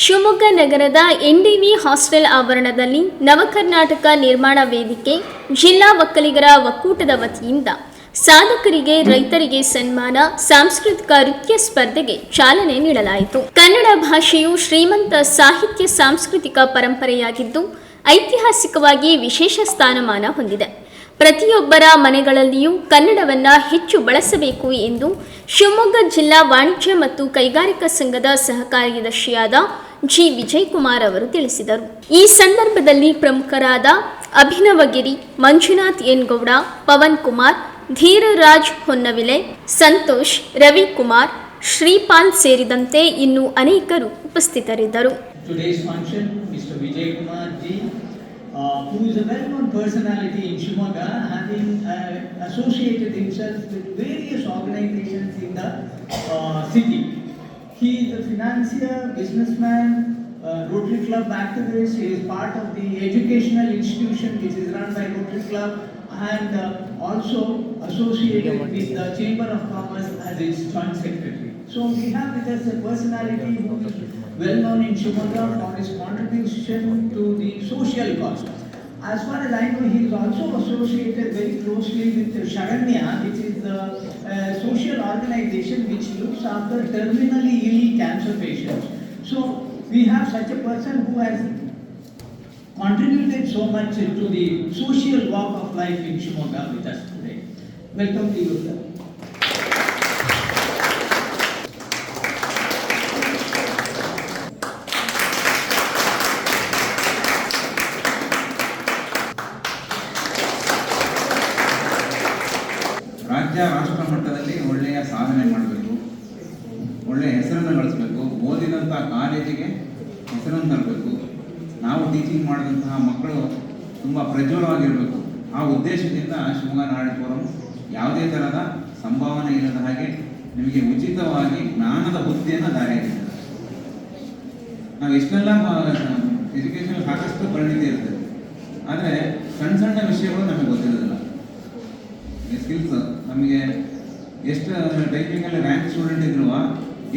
ಶಿವಮೊಗ್ಗ ನಗರದ ಎನ್ಡಿವಿ ಹಾಸ್ಟೆಲ್ ಆವರಣದಲ್ಲಿ ನವಕರ್ನಾಟಕ ನಿರ್ಮಾಣ ವೇದಿಕೆ ಜಿಲ್ಲಾ ಒಕ್ಕಲಿಗರ ಒಕ್ಕೂಟದ ವತಿಯಿಂದ ಸಾಧಕರಿಗೆ ರೈತರಿಗೆ ಸನ್ಮಾನ ಸಾಂಸ್ಕೃತಿಕ ನೃತ್ಯ ಸ್ಪರ್ಧೆಗೆ ಚಾಲನೆ ನೀಡಲಾಯಿತು. ಕನ್ನಡ ಭಾಷೆಯು ಶ್ರೀಮಂತ ಸಾಹಿತ್ಯ ಸಾಂಸ್ಕೃತಿಕ ಪರಂಪರೆಯಾಗಿದ್ದು ಐತಿಹಾಸಿಕವಾಗಿ ವಿಶೇಷ ಸ್ಥಾನಮಾನ ಹೊಂದಿದೆ. ಪ್ರತಿಯೊಬ್ಬರ ಮನೆಗಳಲ್ಲಿಯೂ ಕನ್ನಡವನ್ನು ಹೆಚ್ಚು ಬಳಸಬೇಕು ಎಂದು ಶಿವಮೊಗ್ಗ ಜಿಲ್ಲಾ ವಾಣಿಜ್ಯ ಮತ್ತು ಕೈಗಾರಿಕಾ ಸಂಘದ ಸಹ ಕಾರ್ಯದರ್ಶಿಯಾದ ಜಿ ವಿಜಯಕುಮಾರ್ ಅವರು ತಿಳಿಸಿದರು. ಈ ಸಂದರ್ಭದಲ್ಲಿ ಪ್ರಮುಖರಾದ ಅಭಿನವಗಿರಿ, ಮಂಜುನಾಥ್ ಎನ್ ಗೌಡ, ಪವನ್ ಕುಮಾರ್, ಧೀರರಾಜ್ ಹೊನ್ನವಿಲೆ, ಸಂತೋಷ್, ರವಿಕುಮಾರ್, ಶ್ರೀಪಾಲ್ ಸೇರಿದಂತೆ ಇನ್ನೂ ಅನೇಕರು ಉಪಸ್ಥಿತರಿದ್ದರು. Who is a well-known personality in Shimoga, having associated himself with various organizations in the city. He is a financier, businessman, Rotary Club activist. He is part of the educational institution which is run by Rotary Club and also associated with the Chamber of Commerce as its joint secretary. So we have with us a personality who is well known in Shimoga for his contribution to the social cause. As far as I know, he is also associated very closely with Sharanya, which is the social organization which looks after terminally ill cancer patients. So we have such a person who has contributed so much to the social walk of life in Shimoga with us today. Welcome to you, sir. ರಾಜ್ಯ ರಾಷ್ಟ್ರ ಮಟ್ಟದಲ್ಲಿ ಒಳ್ಳೆಯ ಸಾಧನೆ ಮಾಡಬೇಕು, ಒಳ್ಳೆಯ ಹೆಸರನ್ನು ಗಳಿಸಬೇಕು, ಓದಿದಂಥ ಕಾಲೇಜಿಗೆ ಹೆಸರನ್ನು ತರಬೇಕು, ನಾವು ಟೀಚಿಂಗ್ ಮಾಡಿದಂತಹ ಮಕ್ಕಳು ತುಂಬ ಪ್ರಜ್ವಲವಾಗಿರಬೇಕು. ಆ ಉದ್ದೇಶದಿಂದ ಶಿವಮೊಗ್ಗ ನಾಡಿ ಫೋರಂ ಯಾವುದೇ ಥರದ ಸಂಭಾವನೆ ಇಲ್ಲದ ಹಾಗೆ ನಿಮಗೆ ಉಚಿತವಾಗಿ ಜ್ಞಾನದ ಬುದ್ಧಿಯನ್ನು ದಾರಿಯಾಗಿರ್ತದೆ. ನಾವು ಎಷ್ಟೆಲ್ಲ ಎಜುಕೇಷನ್ ಸಾಕಷ್ಟು ಪರಿಣಿತಿ ಇರ್ತದೆ, ಆದರೆ ಸಣ್ಣ ಸಣ್ಣ ವಿಷಯಗಳು ನಮಗೆ ಗೊತ್ತಿರೋದಿಲ್ಲ. ಸ್ಕಿಲ್ಸ್ ನಮಗೆ ಎಷ್ಟು ಟೈಪಿಂಗಲ್ಲಿ ರ್ಯಾಂಕ್ ಸ್ಟೂಡೆಂಟ್ ಇದ್ರು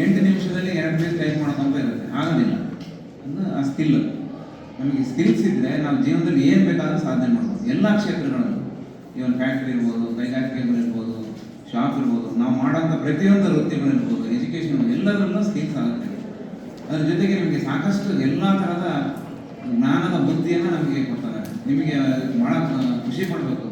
8 ನಿಮಿಷದಲ್ಲಿ 2 ಪೇಜ್ ಟೈಪ್ ಮಾಡೋಕ್ಕಂತ ಇರುತ್ತೆ, ಆಗೋದಿಲ್ಲ. ಅದು ಆ ಸ್ಕಿಲ್. ನಮಗೆ ಸ್ಕಿಲ್ಸ್ ಇದ್ದರೆ ನಾವು ಜೀವನದಲ್ಲಿ ಏನು ಬೇಕಾದರೂ ಸಾಧನೆ ಮಾಡ್ಬೋದು. ಎಲ್ಲ ಕ್ಷೇತ್ರಗಳಲ್ಲೂ, ಇವನ್ ಫ್ಯಾಕ್ಟ್ರಿ ಇರ್ಬೋದು, ಕೈಗಾರಿಕೆಗಳಿರ್ಬೋದು, ಶಾಪ್ ಇರ್ಬೋದು, ನಾವು ಮಾಡೋಂಥ ಪ್ರತಿಯೊಂದು ವೃತ್ತಿಗಳಿರ್ಬೋದು, ಎಜುಕೇಷನ್ ಎಲ್ಲದರಲ್ಲೂ ಸ್ಕಿಲ್ಸ್ ಆಗುತ್ತೆ. ಅದ್ರ ಜೊತೆಗೆ ನಿಮಗೆ ಸಾಕಷ್ಟು ಎಲ್ಲ ಥರದ ಜ್ಞಾನದ ಬುದ್ಧಿಯನ್ನು ನಮಗೆ ಕೊಡ್ತಾರೆ. ನಿಮಗೆ ಭಾಳ ಖುಷಿ ಪಡಬೇಕು.